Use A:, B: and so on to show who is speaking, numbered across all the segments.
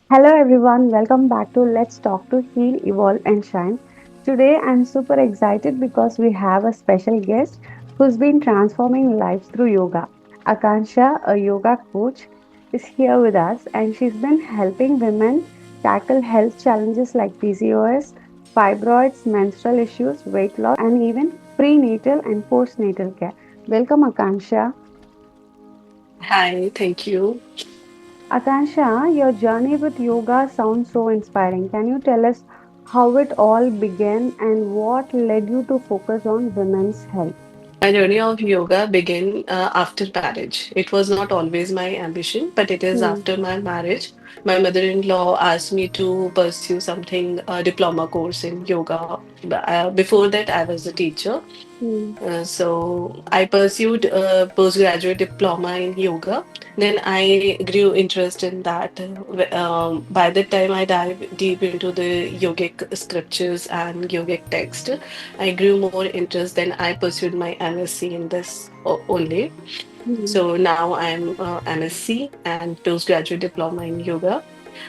A: Hello everyone, welcome back to Let's Talk to Heal, Evolve and Shine. Today I'm super excited because we have a special guest who's been transforming lives through yoga. Akansha, a yoga coach, is here with us and she's been helping women tackle health challenges like PCOS, fibroids, menstrual issues, weight loss, and even prenatal and postnatal care. Welcome, Akansha.
B: Hi, thank you.
A: Akansha, your journey with yoga sounds so inspiring. Can you tell us how it all began and what led you to focus on women's health?
B: My journey of yoga began after marriage. It was not always my ambition, but it is
A: Hmm.
B: after my marriage. My mother-in-law asked me to pursue something, a diploma course in yoga. Before that, I was a teacher.
A: Hmm.
B: So I pursued a postgraduate diploma in yoga. Then I grew interest in that. By the time I dive deep into the yogic scriptures and yogic text, I grew more interest. Then I pursued my MSc in this only.
A: Hmm.
B: So now I'm MSc and postgraduate diploma in yoga,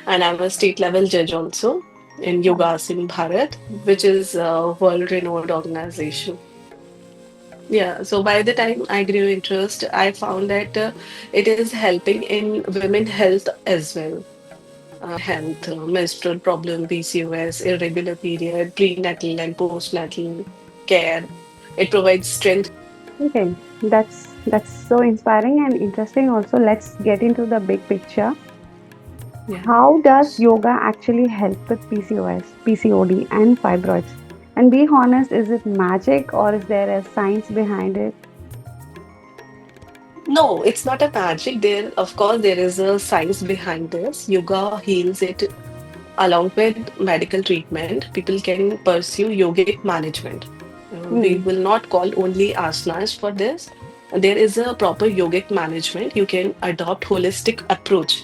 B: and I'm a state level judge also in Yoga
A: Wow.
B: Asin Bharat, which is a world renowned organization. Yeah, so by the time I grew interest, I found that it is helping in women health as well. Health, menstrual problem, PCOS, irregular period, prenatal and postnatal care. It provides strength.
A: Okay, that's so inspiring and interesting. Also, let's get into the big picture.
B: Yeah.
A: How does yoga actually help with PCOS, PCOD, and fibroids? And be honest, is it magic or is there a science behind it?
B: No, it's not a magic. There, of course, there is a science behind this. Yoga heals it along with medical treatment. People can pursue yogic management. We
A: Hmm.
B: will not call only asanas for this. There is a proper yogic management. You can adopt holistic approach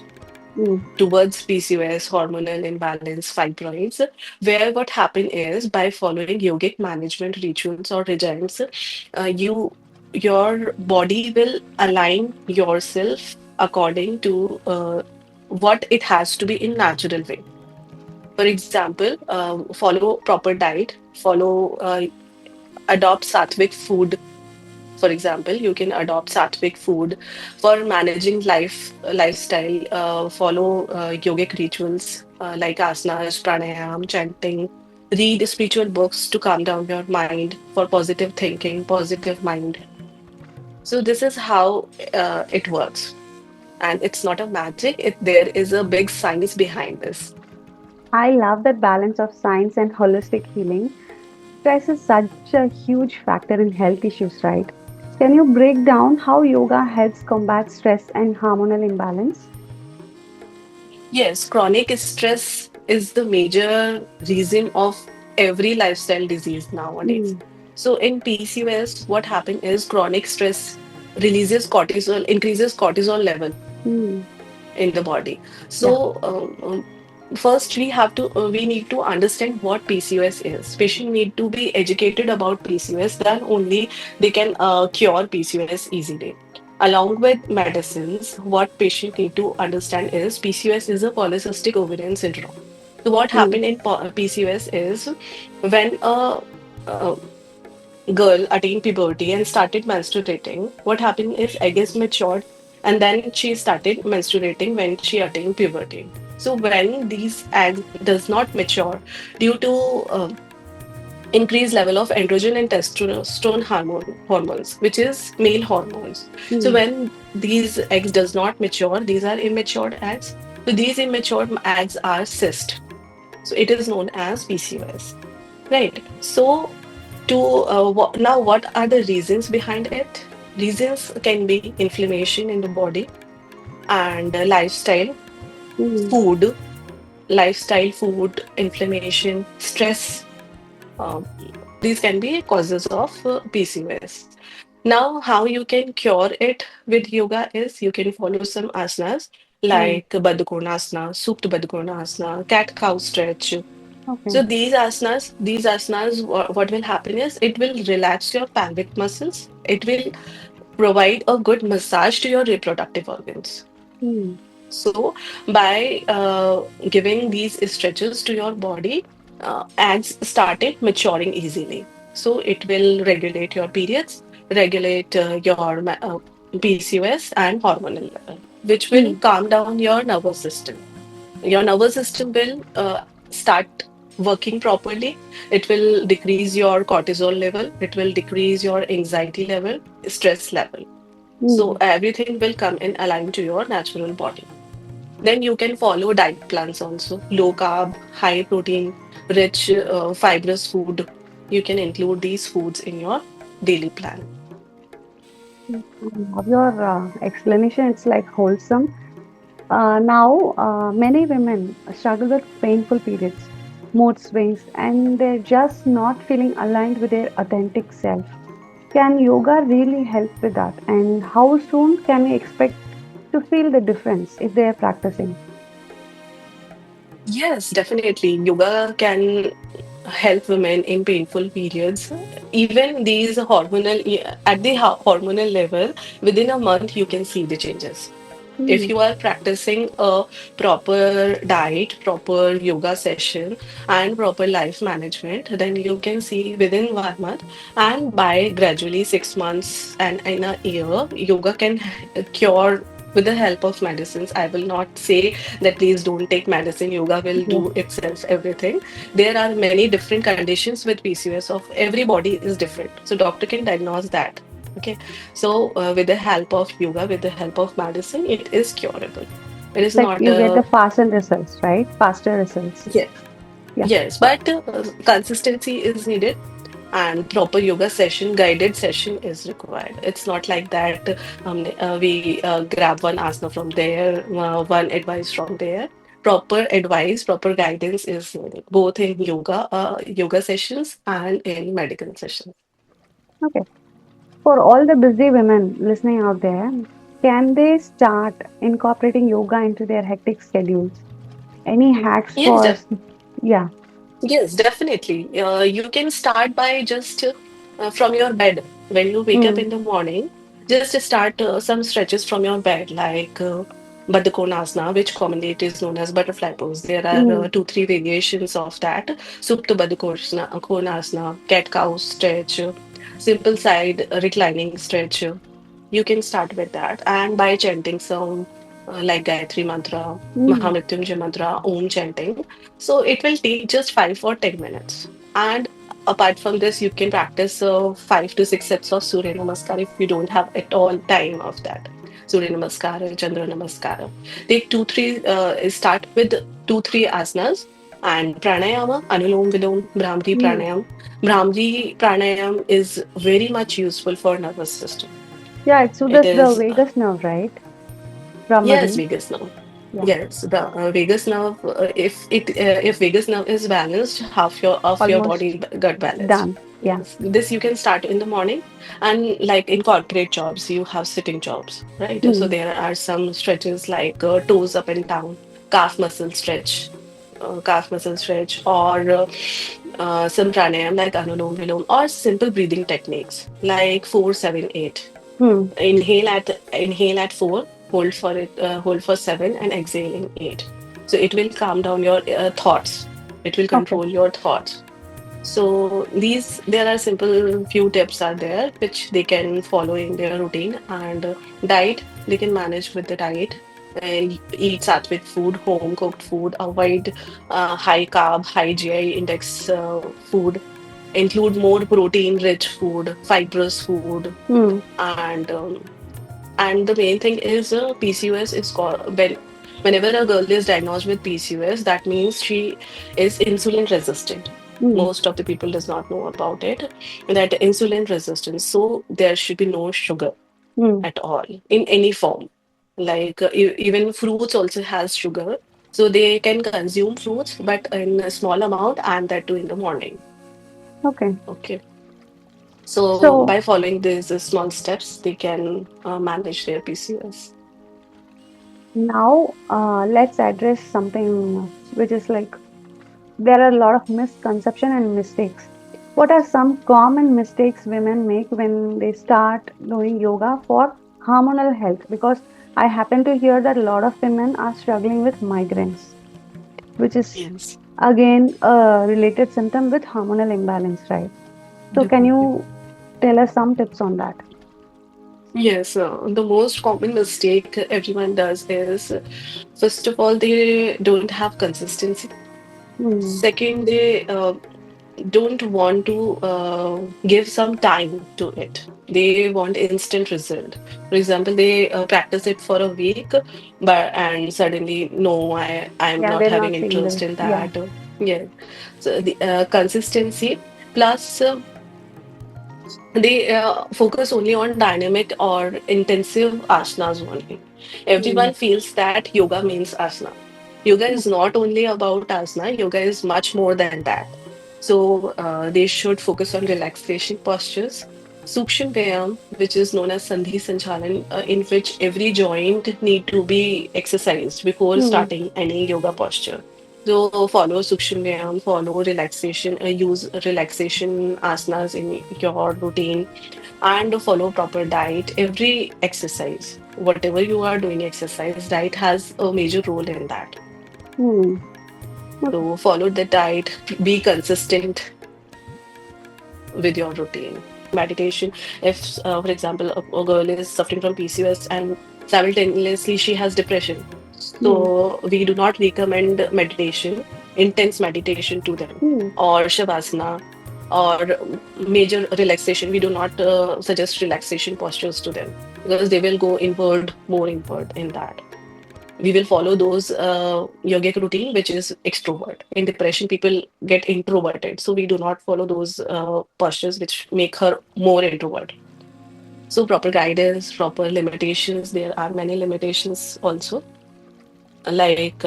A: Hmm.
B: towards PCOS, hormonal imbalance, fibroids, where what happen is by following yogic management rituals or regimes, your body will align yourself according to what it has to be in natural way. For example, follow proper diet, follow adopt sattvic food. For example, you can adopt sattvic food for managing lifestyle. Follow yogic rituals like asanas, pranayam, chanting. Read spiritual books to calm down your mind for positive thinking, positive mind. So this is how it works, and it's not a magic. There is a big science behind this.
A: I love that balance of science and holistic healing. Stress is such a huge factor in health issues, right? Can you break down how yoga helps combat stress and hormonal imbalance?
B: Yes, chronic stress is the major reason of every lifestyle disease nowadays.
A: Hmm.
B: So in PCOS, what happens is chronic stress releases cortisol, increases cortisol level
A: Hmm.
B: in the body.
A: Yeah.
B: So first we need to understand what PCOS is. Patient need to be educated about PCOS, then only they can cure PCOS easily. Along with medicines, what patient need to understand is PCOS is a polycystic ovarian syndrome. So what
A: Hmm.
B: happened in PCOS is when a girl attained puberty and started menstruating, what happened is egg is matured and then she started menstruating when she attained puberty. So when these eggs does not mature due to increased level of androgen and testosterone hormones, which is male hormones. So
A: Hmm.
B: when these eggs does not mature, these are immature eggs. So these immature eggs are cyst. So it is known as PCOS. Right. So to now, what are the reasons behind it? Reasons can be inflammation in the body and
A: Hmm.
B: food, food, inflammation, stress. Um, these can be causes of PCOS. Now, how you can cure it with yoga is you can follow some asanas
A: Hmm.
B: like Baddhakonasana, Supta Baddhakonasana, cat cow stretch.
A: Okay.
B: So these asanas, what will happen is it will relax your pelvic muscles. It will provide a good massage to your reproductive organs.
A: Hmm.
B: So, by giving these stretches to your body, eggs started maturing easily. So, it will regulate your periods, regulate your PCOS and hormonal level, which will
A: Hmm.
B: calm down your nervous system. Your nervous system will start working properly. It will decrease your cortisol level, it will decrease your anxiety level, stress level. So,
A: Hmm.
B: everything will come in align to your natural body. Then you can follow diet plans also. Low carb, high protein, rich, fibrous food. You can include these foods in your daily plan.
A: I love your explanation. It's like wholesome. Now, many women struggle with painful periods, mood swings, and they're just not feeling aligned with their authentic self. Can yoga really help with that? And how soon can we expect to feel the difference if they are practicing?
B: Yes, definitely. Yoga can help women in painful periods. Even these at the hormonal level, within a month, you can see the changes. If
A: Hmm.
B: you are practicing a proper diet, proper yoga session, and proper life management, then you can see within 1 month, and by gradually 6 months and in a year, yoga can cure with the help of medicines. I will not say that please don't take medicine, yoga will
A: Yeah.
B: do itself everything. There are many different conditions with PCOS of every body is different. So doctor can diagnose that. Okay. So, with the help of yoga, with the help of medicine, it is curable. It is
A: It's like
B: not
A: you get
B: a
A: the faster results, right? Faster results.
B: yes,
A: Yeah.
B: yes, but consistency is needed and proper yoga session, guided session is required. It's not like that we grab one asana from there, one advice from there. Proper advice, proper guidance is needed, both in yoga sessions and in medical sessions.
A: Okay. For all the busy women listening out there, can they start incorporating yoga into their hectic schedules? Any hacks
B: Yes,
A: for, yeah.
B: yes, definitely. You can start by just from your bed. When you wake up
A: Mm,
B: in the morning, just start some stretches from your bed, like Baddha Konasana, which commonly it is known as butterfly pose. There are
A: mm,
B: two, three variations of that. Supta Baddha Konasana, cat cow stretch, simple side reclining stretch. You can start with that. And by chanting some like Gayatri Mantra,
A: mm.
B: Mahamrityunjay Mantra, Om chanting, so it will take just 5 or 10 minutes. And apart from this, you can practice 5 to 6 sets of Surya Namaskar if you don't have at all time of that. Surya Namaskar, Chandra Namaskar. Take two, three, start with two, three asanas and pranayama, Anulom Vilom, Brahmari
A: Mm.
B: Pranayam. Brahmari Pranayam is very much useful for nervous system.
A: Yeah, it
B: It
A: soothes the
B: is
A: vagus nerve, right?
B: yes,
A: Brahmari.
B: vagus nerve.
A: Yeah,
B: Yes, the vagus nerve. If vagus nerve is balanced, half of your body
A: almost
B: got balanced.
A: done. Yeah.
B: Yes, this you can start in the morning, and like in corporate jobs, you have sitting jobs, right? So
A: Mm,
B: there are some stretches like toes up and down, calf muscle stretch, or some pranayam like Anulom Vilom, or simple breathing techniques like 4-7-8.
A: mm.
B: Inhale at 4, hold for 7, and exhale in 8. So it will calm down your thoughts. It will
A: Okay.
B: control your thoughts. So these there are simple few tips are there which they can follow in their routine. And diet, they can manage with the diet. Eat sattvic food, home cooked food. Avoid high carb, high GI index food. Include more protein rich food, fibrous food,
A: Mm,
B: and the main thing is PCOS is called whenever a girl is diagnosed with PCOS, that means she is insulin resistant.
A: mm,
B: Most of the people does not know about it, that insulin resistance. So there should be no sugar
A: mm.
B: at all in any form. Like even fruits also has sugar, so they can consume fruits, but in a small amount, and that too in the morning.
A: Okay.
B: Okay. So
A: So
B: by following these small steps, they can manage their PCOS.
A: now let's address something which is like there are a lot of misconception and mistakes. What are some common mistakes women make when they start doing yoga for hormonal health? Because I happen to hear that a lot of women are struggling with migraines, which is
B: Yes,
A: again a related symptom with hormonal imbalance, right? So, can
B: definitely.
A: you tell us some tips on that?
B: Yes, the most common mistake everyone does is, first of all, they don't have consistency.
A: Hmm.
B: Second, they don't want to give some time to it. They want instant result. For example, they practice it for a week, but and suddenly, no, I'm
A: Yeah,
B: not
A: they're
B: having
A: not seeing
B: interest
A: the,
B: in
A: yeah.
B: that. Yeah, so the consistency plus. They focus only on dynamic or intensive asanas only.
A: Hmm.
B: Everyone feels that yoga means asana. Yoga is not only about asana, yoga is much more than that. So they should focus on relaxation postures. Sukshma Vyayam, which is known as Sandhi Sanchalan, in which every joint need to be exercised before
A: Hmm.
B: starting any yoga posture. So follow Sukshma Vyayam, follow relaxation, use relaxation asanas in your routine, and follow proper diet. Every exercise, whatever you are doing exercise, diet has a major role in that.
A: Hmm. Okay.
B: So follow the diet, be consistent with your routine. Meditation, if for example a girl is suffering from PCOS and simultaneously she has depression,
A: Hmm.
B: so we do not recommend meditation, intense meditation to them,
A: Hmm.
B: or shavasana, or major relaxation. We do not suggest relaxation postures to them because they will go inward, more inward in that. We will follow those yogic routine which is extrovert. In depression people get introverted, so we do not follow those postures which make her more introvert. So proper guidance, proper limitations, there are many limitations also, like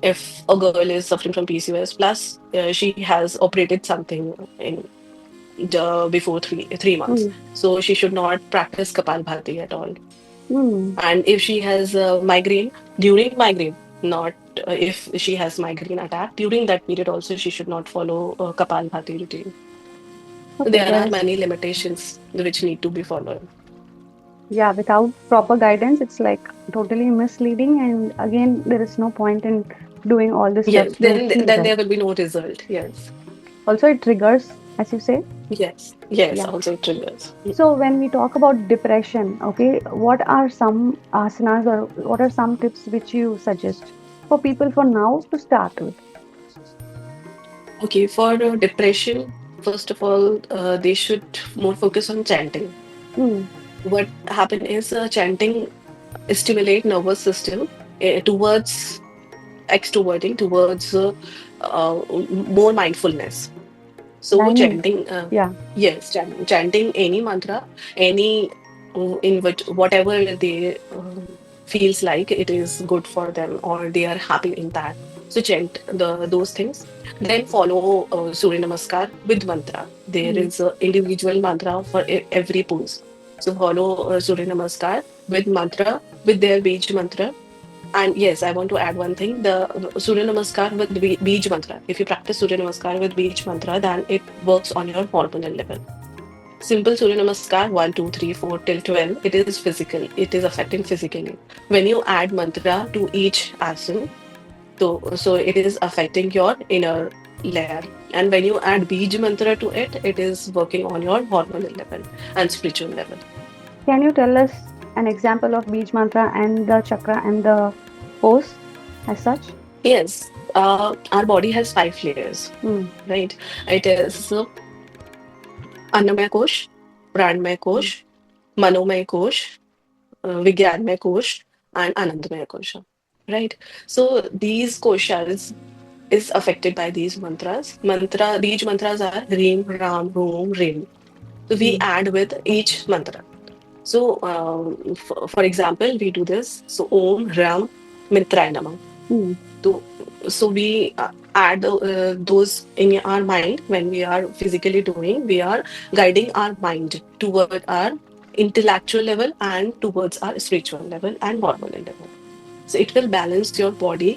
B: if a girl is suffering from PCOS plus she has operated something in before three months,
A: Hmm.
B: so she should not practice Kapalbhati at all.
A: Hmm.
B: And if she has migraine, during migraine, not if she has migraine attack, during that period also she should not follow Kapalbhati routine.
A: Okay,
B: There
A: there
B: are
A: is,
B: many limitations which need to be followed.
A: yeah, without proper guidance, it's like totally misleading. And again, there is no point in doing all the
B: Yes,
A: steps to
B: then
A: feel well.
B: there will be no result. Yes,
A: Also, it triggers, as you say.
B: yes, yes.
A: Yeah.
B: Also, it triggers.
A: So when we talk about depression, okay, what are some asanas or what are some tips which you suggest for people for now to start with?
B: Okay, for depression, first of all, they should more focus on chanting.
A: Hmm.
B: What happen is chanting stimulate nervous system towards extroverting, towards more mindfulness. So
A: Timing.
B: chanting,
A: Yeah.
B: yes, chanting any mantra, any in which whatever they feels like it is good for them or they are happy in that. So chant those things. Then follow Surya Namaskar with mantra. There
A: Hmm.
B: is a individual mantra for every pose. So follow Surya Namaskar with mantra, with their Bij mantra. And yes, I want to add one thing. The Surya Namaskar with Bij mantra. If you practice Surya Namaskar with Bij mantra, then it works on your hormonal level. Simple Surya Namaskar, 1, 2, 3, 4 till 12, it is physical. It is affecting physically. When you add mantra to each asana, so it is affecting your inner layer. And when you add Bij mantra to it, it is working on your hormonal level and spiritual level.
A: Can you tell us an example of Beach Mantra and the chakra and the pose as such?
B: Yes, our body has five layers,
A: Hmm.
B: right? It is अन्नमय कोश, प्राणमय
A: Hmm.
B: कोश, मनोमय कोश, विज्ञानमय कोश, and anandamaya kosha. Right? So these koshas is affected by these mantras. These mantras are Reem, Ram, Room, Rim. So we
A: Hmm.
B: add with each mantra. So for example, we do this. So Om, Ram, Mitraya Namah.
A: Hmm.
B: So we add those in our mind when we are physically doing. We are guiding our mind toward our intellectual level and towards our spiritual level and hormonal level. So it will balance your body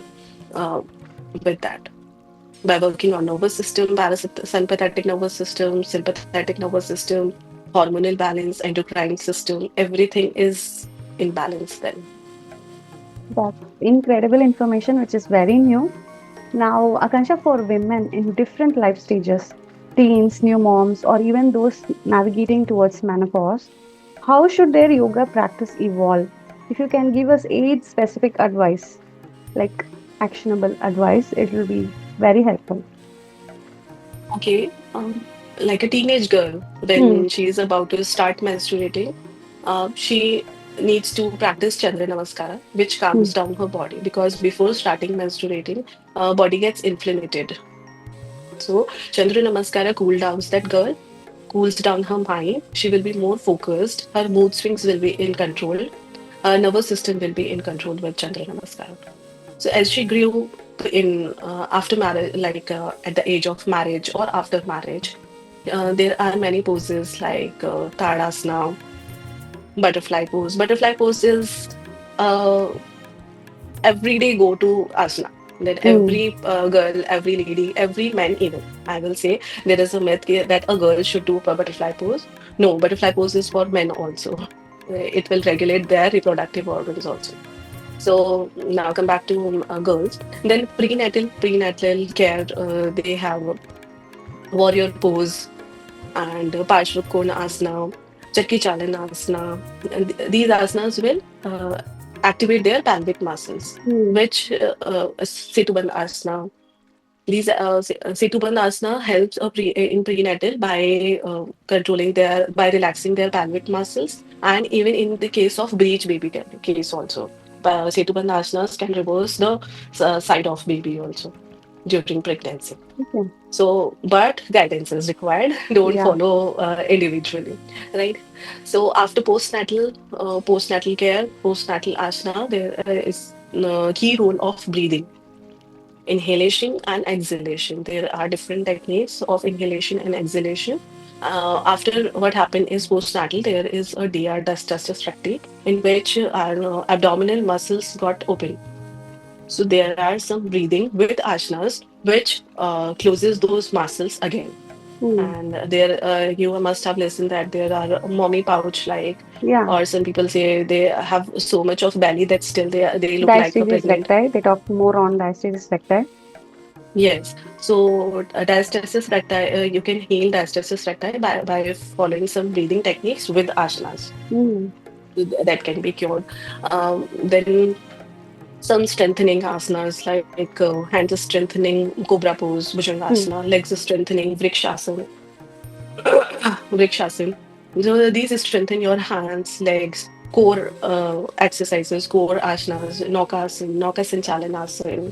B: uh, with that by working on nervous system, sympathetic nervous system, sympathetic nervous system, hormonal balance, endocrine system. Everything is in balance then.
A: That's incredible information, which is very new. Now, Akansha, for women in different life stages, teens, new moms, or even those navigating towards menopause, how should their yoga practice evolve? If you can give us age specific advice, like actionable advice, it will be very helpful.
B: Okay, like a teenage girl,
A: Hmm.
B: when she is about to start menstruating, she needs to practice Chandra Namaskara, which
A: Hmm.
B: calms down her body because before starting menstruating, body gets inflamed. So Chandra Namaskara cool downs that girl, cools down her mind. She will be more focused. Her mood swings will be in control. Her nervous system will be in control with Chandra Namaskara. So as she grew in after marriage, like at the age of marriage or after marriage, there are many poses like Tadasana, butterfly pose. Butterfly pose is uh, everyday go-to asana that
A: Hmm.
B: every girl, every lady, every man even. I will say there is a myth that a girl should do a butterfly pose. No, butterfly pose is for men also. It will regulate their reproductive organs also. So now come back to girls. Then prenatal care. They have warrior pose and Parshvakona asana, Chakki Chalana asana. And these asanas will activate their pelvic muscles,
A: Hmm.
B: which Setubandh asana. These Setubandh asana helps in prenatal by controlling their by relaxing their pelvic muscles, and even in the case of breech baby case also. Setubandh asanas can reverse the side of baby also during pregnancy.
A: Okay.
B: So, but guidance is required. Don't
A: Yeah.
B: follow individually, right? So, after postnatal care, postnatal asana, there is key role of breathing, inhalation and exhalation. There are different techniques of inhalation and exhalation. After what happened is postnatal, there is a DR diastasis recti in which our abdominal muscles got open, so there are some breathing with asanas which closes those muscles again.
A: Hmm.
B: And there, you must have listened that there are mommy pouch like,
A: Yeah.
B: or some people say they have so much of belly that still they look like a
A: Diastasis
B: pregnant.
A: recti. They talk more on diastasis recti.
B: Yes. So diastasis recti, you can heal diastasis recti by following some breathing techniques with asanas.
A: Hmm.
B: That can be cured. Then some strengthening asanas like hand strengthening cobra pose,
A: Hmm.
B: bhujangasana, legs strengthening vrikshasana, vrikshasana. So these strengthen your hands, legs, core exercises, core asanas, nauka sanchalanasana,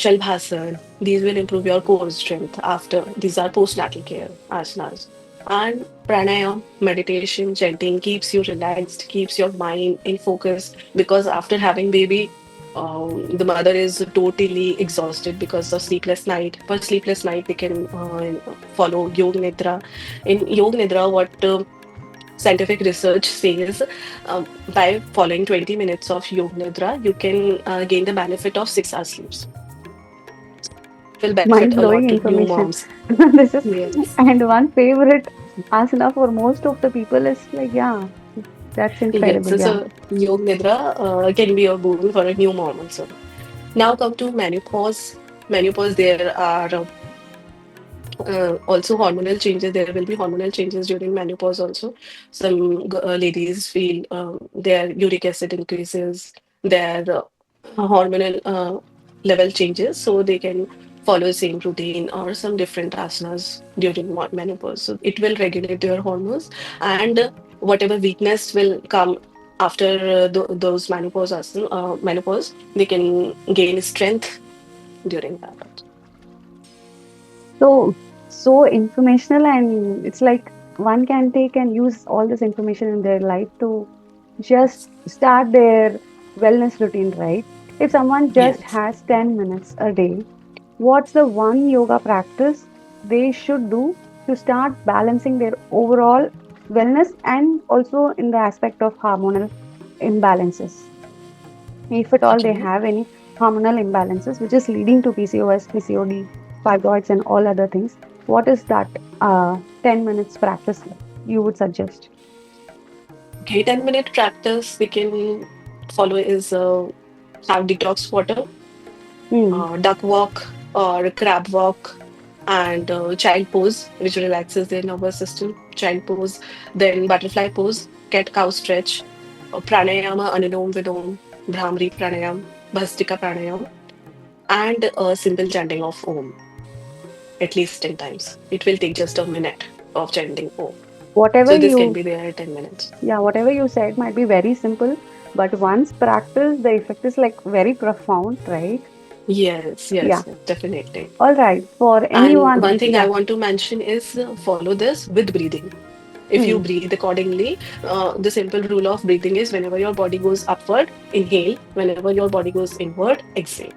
B: shalbhasan. These will improve your core strength after. These are postnatal care asanas. And pranayam, meditation, chanting keeps you relaxed, keeps your mind in focus because after having baby, the mother is totally exhausted because of sleepless night. For sleepless night, they can follow Yoga Nidra. In Yoga Nidra, what scientific research says, by following 20 minutes of Yoga Nidra, you can gain the benefit of 6 hours sleeps. It will benefit
A: Mind
B: a
A: blowing
B: lot to new
A: information.
B: moms.
A: This is,
B: Yes.
A: and one favorite asana for most of the people is like, yeah, that's
B: Yes,
A: incredible. Yeah.
B: so Yoga Nidra can be a boon for a new mom also. Now come to menopause. Menopause, there are also hormonal changes. There will be hormonal changes during menopause also. Some ladies feel their uric acid increases, their hormonal level changes, so they can follow same routine or some different asanas during menopause. So it will regulate their hormones, and whatever weakness will come after those menopause, they can gain strength during that.
A: So, so informational, and it's like one can take and use all this information in their life to just start their wellness routine, right? If someone just
B: Yes.
A: has 10 minutes a day, what's the one yoga practice they should do to start balancing their overall wellness and also in the aspect of hormonal imbalances? If at all they
B: Okay.
A: have any hormonal imbalances, which is leading to PCOS, PCOD, fibroids, and all other things, what is that 10 minutes practice you would suggest?
B: Okay, 10-minute practice we can follow is have detox water,
A: Hmm.
B: duck walk or crab walk, and child pose, which relaxes their nervous system. Child pose, then butterfly pose, cat cow stretch, pranayama, anulom vilom, Brahmari pranayam, Bhastika pranayam, and a simple chanting of Om at least 10 times. It will take just a minute of chanting Om.
A: Whatever
B: So this can
A: you,
B: be there at 10 minutes.
A: yeah, whatever you said might be very simple, but once practiced, the effect is like very profound, right?
B: Yes,
A: Yeah.
B: yes, yes, definitely.
A: All right. For
B: And
A: anyone,
B: one thing I
A: yeah.
B: want to mention is follow this with breathing. If you
A: Hmm.
B: breathe accordingly, the simple rule of breathing is whenever your body goes upward, inhale. Whenever your body goes inward, exhale.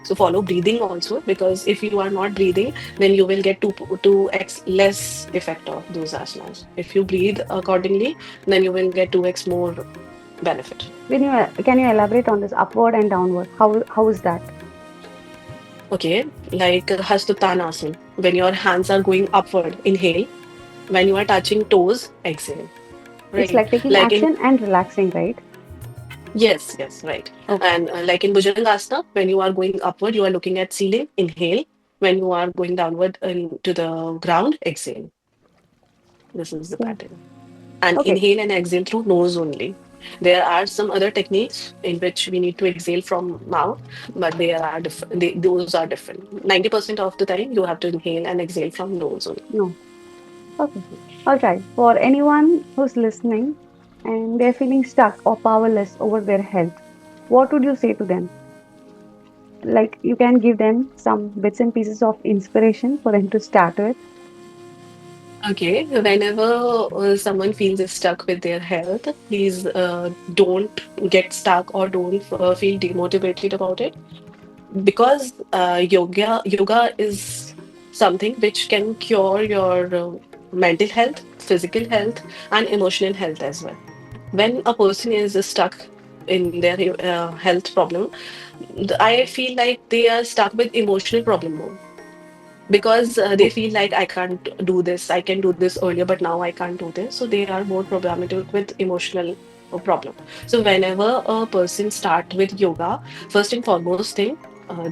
B: So follow breathing also, because if you are not breathing, then you will get 2x less effect of those asanas. If you breathe accordingly, then you will get 2x more benefit.
A: Can you elaborate on this upward and downward? How is that?
B: Okay, like Hastutanasana. When your hands are going upward, inhale. When you are touching toes, exhale.
A: It's
B: Right.
A: like taking
B: Like in
A: action and relaxing, right?
B: yes, yes, right.
A: Okay.
B: And like in Bhujangasana, when you are going upward, you are looking at ceiling, inhale. When you are going downward into the ground, exhale. This is the
A: Yeah.
B: pattern. And
A: Okay.
B: inhale and exhale through nose only. There are some other techniques in which we need to exhale from mouth, but they are different. Those are different. 90% of the time, you have to inhale and exhale from nose only.
A: No. Okay. All right. For anyone who's listening and they're feeling stuck or powerless over their health, what would you say to them? Like you can give them some bits and pieces of inspiration for them to start with.
B: Okay, whenever someone feels stuck with their health, please don't get stuck or don't feel demotivated about it, because yoga is something which can cure your mental health, physical health, and emotional health as well. When a person is stuck in their health problem, I feel like they are stuck with emotional problem more, because they
A: Oh.
B: feel like I can't do this, I can do this earlier, but now I can't do this. So they are more problematic with emotional problem. So whenever a person start with yoga, first and foremost thing,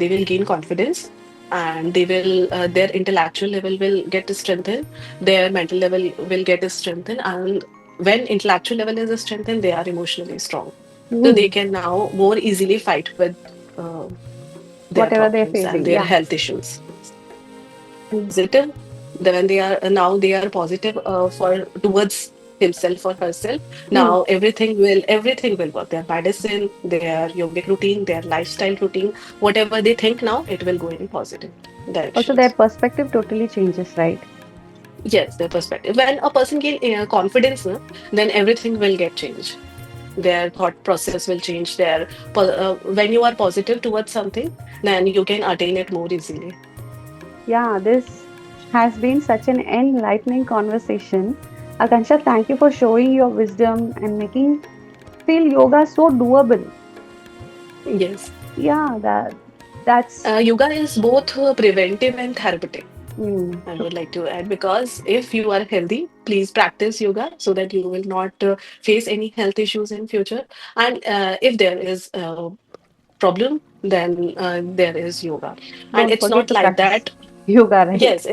B: they will gain confidence, and they will their intellectual level will get strengthened, their mental level will get strengthened, and when intellectual level is strengthened, they are emotionally strong. So they
A: Hmm.
B: can now more easily fight with their
A: Whatever they're
B: problems and
A: facing.
B: their
A: Yeah.
B: health issues. Positive, then they are now they are positive for towards himself or herself.
A: Hmm.
B: Now everything will work, their medicine, their yogic routine, their lifestyle routine, whatever they think now, it will go in positive
A: Also, their
B: directions.
A: perspective totally changes, right?
B: Yes, their perspective. When a person gain confidence, no, then everything will get changed. Their thought process will change. When you are positive towards something, then you can attain it more easily.
A: Yeah, this has been such an enlightening conversation. Akansha, thank you for showing your wisdom and making feel yoga so doable.
B: Yes.
A: Yeah, that's
B: Yoga is both preventive and therapeutic. I
A: true.
B: would like to add, because if you are healthy, please practice yoga so that you will not face any health issues in future. And if there is a problem, then there is yoga. And
A: Don't
B: it's
A: forget
B: not
A: to
B: like
A: practice
B: that.
A: yoga, right?
B: Yes,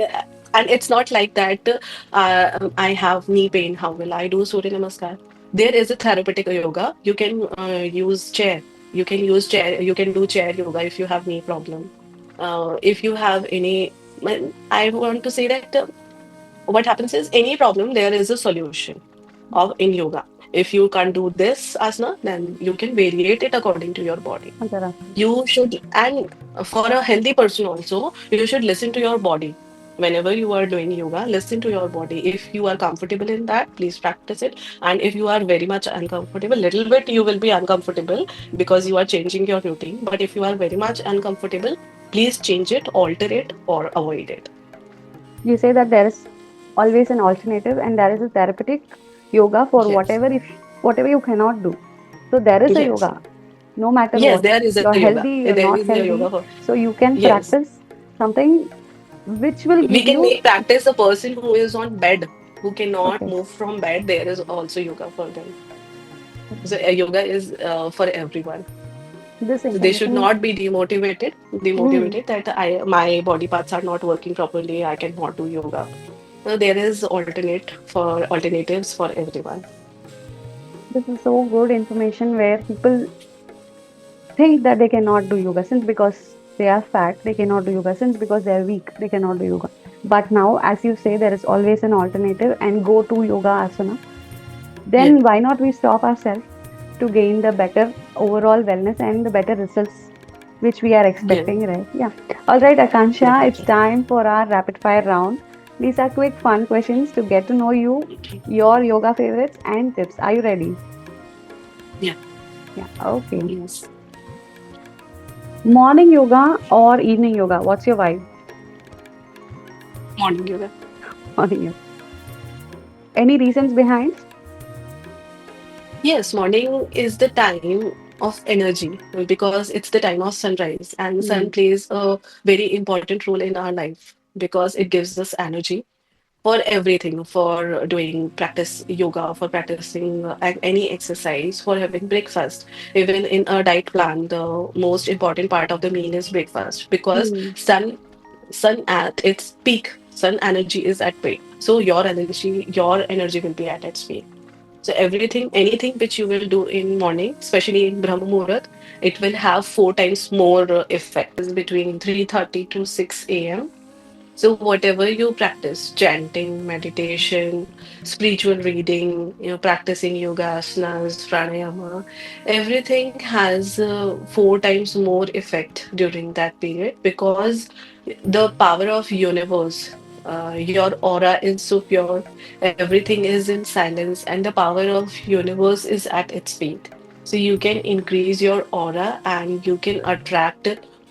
B: and it's not like that. I have knee pain. How will I do Surya Namaskar? There is a therapeutic yoga. You can use chair. You can use chair. You can do chair yoga if you have knee problem. If you have any, I want to say that what happens is any problem there is a solution of in yoga. If you can't do this asana, then you can variate it according to your body.
A: Antarasana.
B: You should, and for a healthy person also, you should listen to your body. Whenever you are doing yoga, listen to your body. If you are comfortable in that, please practice it. And if you are very much uncomfortable, little bit you will be uncomfortable because you are changing your routine. But if you are very much uncomfortable, please change it, alter it, or avoid it.
A: You say that there is always an alternative and there is a therapeutic yoga for
B: Yes,
A: whatever you cannot do. So there is a
B: yes,
A: yoga, no matter
B: yes.
A: what.
B: There is a
A: You're
B: yoga.
A: healthy, you're
B: There
A: not
B: is a yoga
A: healthy.
B: for
A: So you can
B: yes.
A: practice something which will
B: We
A: give
B: can
A: you
B: make practice a person who is on bed, who cannot
A: okay.
B: move from bed. There is also yoga for them. So yoga is for everyone.
A: This
B: So they should
A: information.
B: not be
A: Hmm.
B: demotivated that my body parts are not working properly. I cannot do yoga. So there is alternatives for everyone.
A: This is so good information where people think that they cannot do yoga since because they are fat, they cannot do yoga since because they are weak, they cannot do yoga. But now, as you say, there is always an alternative and go to yoga asana.
B: Yeah,
A: Then why not we stop ourselves to gain the better overall wellness and the better results which we are
B: yeah,
A: expecting, right? Yeah. All right, Akansha, it's
B: definitely.
A: time for our rapid fire round. These are quick fun questions to get to know you, your yoga favorites and tips. Are you ready?
B: Yeah,
A: Yeah. Okay.
B: yes.
A: Morning yoga or evening yoga? What's your vibe?
B: Morning yoga.
A: Morning yoga. Any reasons behind?
B: Yes, morning is the time of energy because it's the time of sunrise, and the sun
A: Hmm.
B: plays a very important role in our life because it gives us energy for everything, for doing practice yoga, for practicing any exercise, for having breakfast. Even in a diet plan, the most important part of the meal is breakfast because
A: Hmm.
B: sun at its peak, sun energy is at peak. So your energy will be at its peak. So anything which you will do in morning, especially in Brahma Muhurat, it will have 4 times more effect. Is between 3:30 to 6 a.m. So whatever you practice, chanting, meditation, spiritual reading, practicing yoga asanas, pranayama, everything has 4 times more effect during that period because the power of universe, your aura is so pure, everything is in silence, and the power of universe is at its peak. So you can increase your aura and you can attract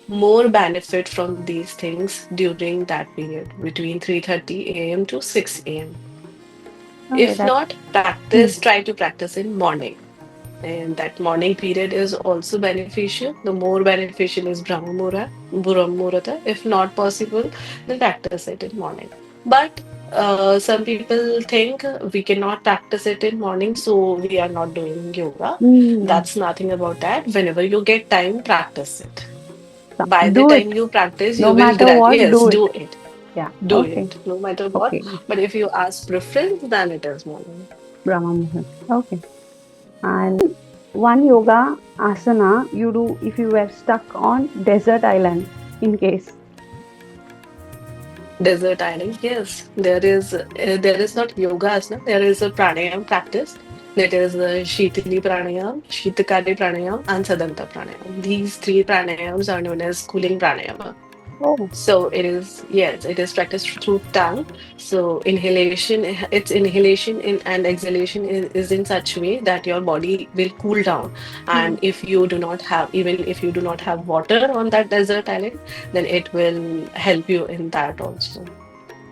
B: more benefit from these things during that period between 3:30 a.m. to 6 a.m.
A: Okay,
B: If
A: that.
B: not,
A: Hmm.
B: try to practice in morning. And that morning period is also beneficial. The more beneficial is Brahma Muhurta. If not possible, then practice it in morning. But some people think we cannot practice it in morning, so we are not doing yoga.
A: Hmm.
B: That's nothing about that. Whenever you get time, practice it. By the
A: Do it.
B: time you practice, you
A: No
B: will
A: matter what,
B: yes,
A: do it.
B: do it.
A: Yeah.
B: Do
A: Okay.
B: it, no matter what.
A: Okay.
B: But if you ask preference, then it is morning.
A: Brahma Muhurat. Okay. And one yoga asana you do if you were stuck on desert island in case.
B: Desert island, yes. There is not yoga asana, there is a pranayam practice. That is the Shitali pranayam, Shitakari pranayam, and Sadanta pranayam. These three pranayams are known as cooling pranayama.
A: Oh,
B: So yes, it is practiced through tongue. So its inhalation and exhalation is in such way that your body will cool down.
A: hmm.
B: And even if you do not have water on that desert island, then it will help you in that also.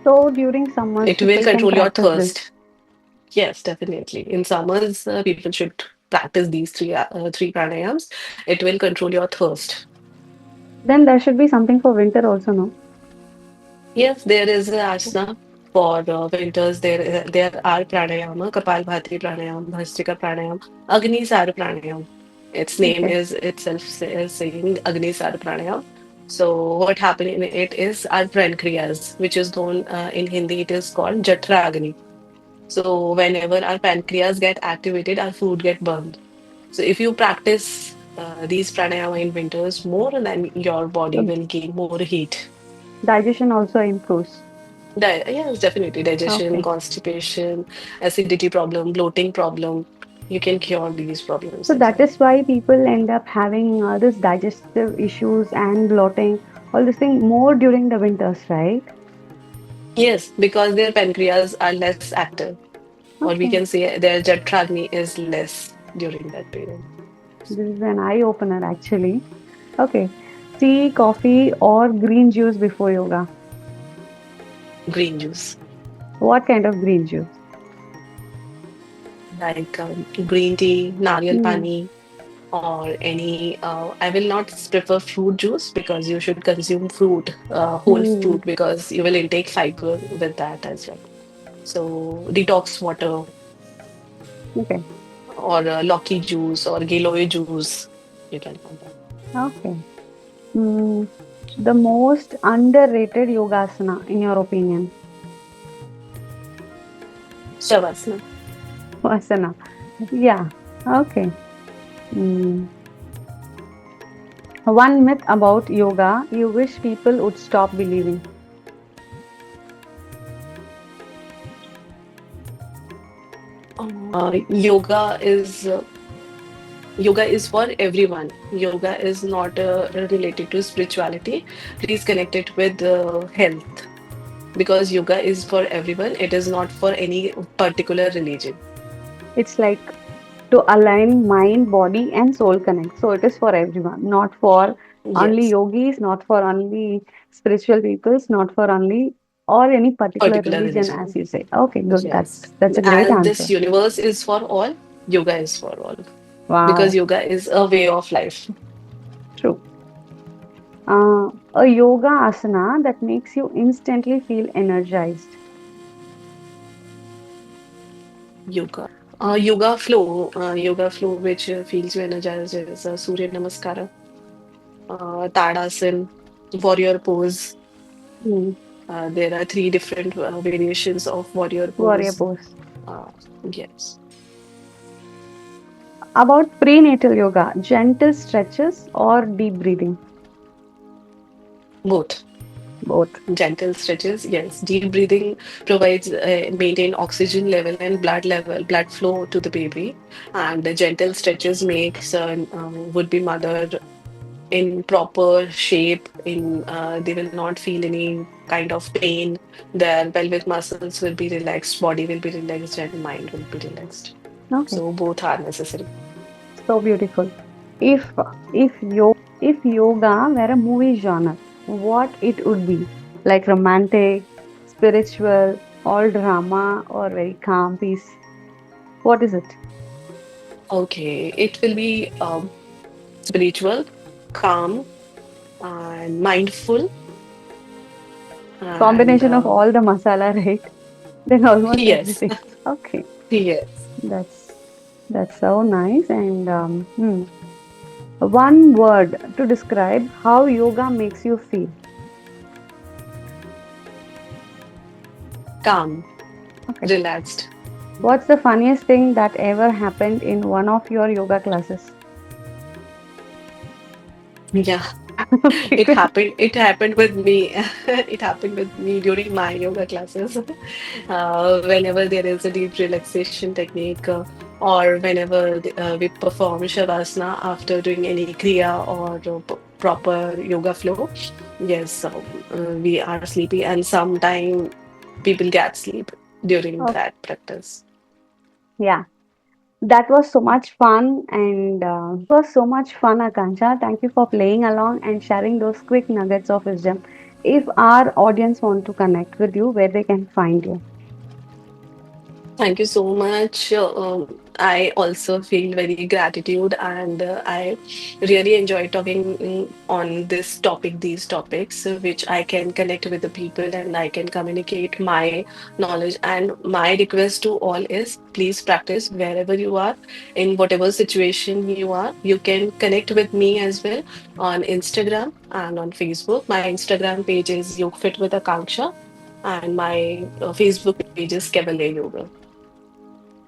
A: So during summers,
B: It will
A: people can
B: control your
A: practice this.
B: thirst. Yes, definitely. In summers, people should practice these three pranayams. It will control your thirst.
A: Then there should be something for winter also, no?
B: Yes, there is a asana for winters. There are pranayama, Kapalbhati pranayam, Bhastrika pranayam, Agnisar pranayam. Its name
A: Okay.
B: is itself is saying Agnisar pranayam. So what happened in it is our pancreas, which is known in Hindi, it is called Jatra Agni. So whenever our pancreas get activated, our food get burned. So if you practice these pranayama in winters more, then your body
A: So
B: will gain more heat.
A: digestion also improves.
B: Yes, definitely. Digestion,
A: Okay.
B: constipation, acidity problem, bloating problem. You can cure these problems
A: So
B: as
A: that
B: well.
A: is why people end up having this digestive issues and bloating, all this thing more during the winters, right?
B: Yes, because their pancreas are less active, or we
A: Okay.
B: can say their Jatragni is less during that period.
A: This is an eye opener actually. Okay. Tea, coffee, or green juice before yoga.
B: Green juice,
A: What kind of green juice?
B: like green tea, nariyal
A: Hmm.
B: pani, or any. I will not prefer fruit juice because you should consume fruit, whole
A: Hmm.
B: fruit, because you will intake fiber with that as well. So detox water
A: Okay.
B: or Loki juice or Giloy juice. You can have that.
A: Okay. Mm, the most underrated yogasana, in your opinion?
B: Shavasana.
A: Asana. Yeah. Okay. Mm. One myth about yoga you wish people would stop believing.
B: Yoga is for everyone. Yoga is not related to spirituality. Please connect it with health because yoga is for everyone. It is not for any particular religion.
A: It's like to align mind, body, and soul connect. So it is for everyone, not for only
B: Yes,
A: yogis, not for only spiritual peoples, not for only or any particular
B: particular
A: religion, as
B: religion.
A: you say. Okay, good.
B: Yes.
A: That's a great
B: As this
A: answer.
B: universe is for all, yoga is for all because
A: Wow,
B: yoga is a way of life.
A: true. A yoga asana that makes you instantly feel energized.
B: Yoga. Yoga flow, which feels you energized is Surya Namaskara, Tadasan, warrior pose.
A: Hmm.
B: There are three different variations of warrior
A: Warrior
B: pose.
A: pose.
B: Uh, yes,
A: About prenatal yoga, gentle stretches or deep breathing?
B: both.
A: Both.
B: Gentle stretches, yes. Deep breathing provides maintain oxygen level and blood flow to the baby. And the gentle stretches makes would-be mother in proper shape. They will not feel any kind of pain. Their pelvic muscles will be relaxed, body will be relaxed, and mind will be relaxed.
A: Okay.
B: So both are necessary.
A: So beautiful. If if yoga were a movie genre, what it would be? Like romantic, spiritual, all drama, or very calm piece? What is it?
B: Okay, it will be spiritual, calm, and mindful, and
A: Combination of all the masala, right? Then almost
B: yes,
A: everything. Okay,
B: yes.
A: that's that's so nice. And one word to describe how yoga makes you feel.
B: Calm,
A: Okay.
B: relaxed.
A: What's the funniest thing that ever happened in one of your yoga classes?
B: Yeah,
A: Okay,
B: it
A: good.
B: happened. It happened with me. It happened with me during my yoga classes. Whenever there is a deep relaxation technique, or whenever we perform shavasana after doing any kriya or proper yoga flow, yes, we are sleepy, and sometime people get sleep during
A: Okay.
B: that practice.
A: Yeah. That was so much fun, and was so much fun, Akansha. Thank you for playing along and sharing those quick nuggets of wisdom. If our audience want to connect with you, where they can find you.
B: Thank you so much. I also feel very gratitude, and I really enjoy talking on this topic, these topics, which I can connect with the people and I can communicate my knowledge. And my request to all is please practice wherever you are, in whatever situation you are. You can connect with me as well on Instagram and on Facebook. My Instagram page is Yog Fit with Akanksha, and my Facebook page is Cavalier Yoga.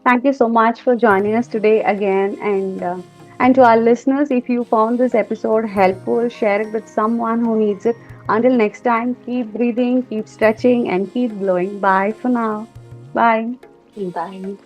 A: Thank you so much for joining us today again, and to our listeners, if you found this episode helpful, share it with someone who needs it. Until next time, keep breathing, keep stretching, and keep glowing. Bye for now. Bye.
B: Bye.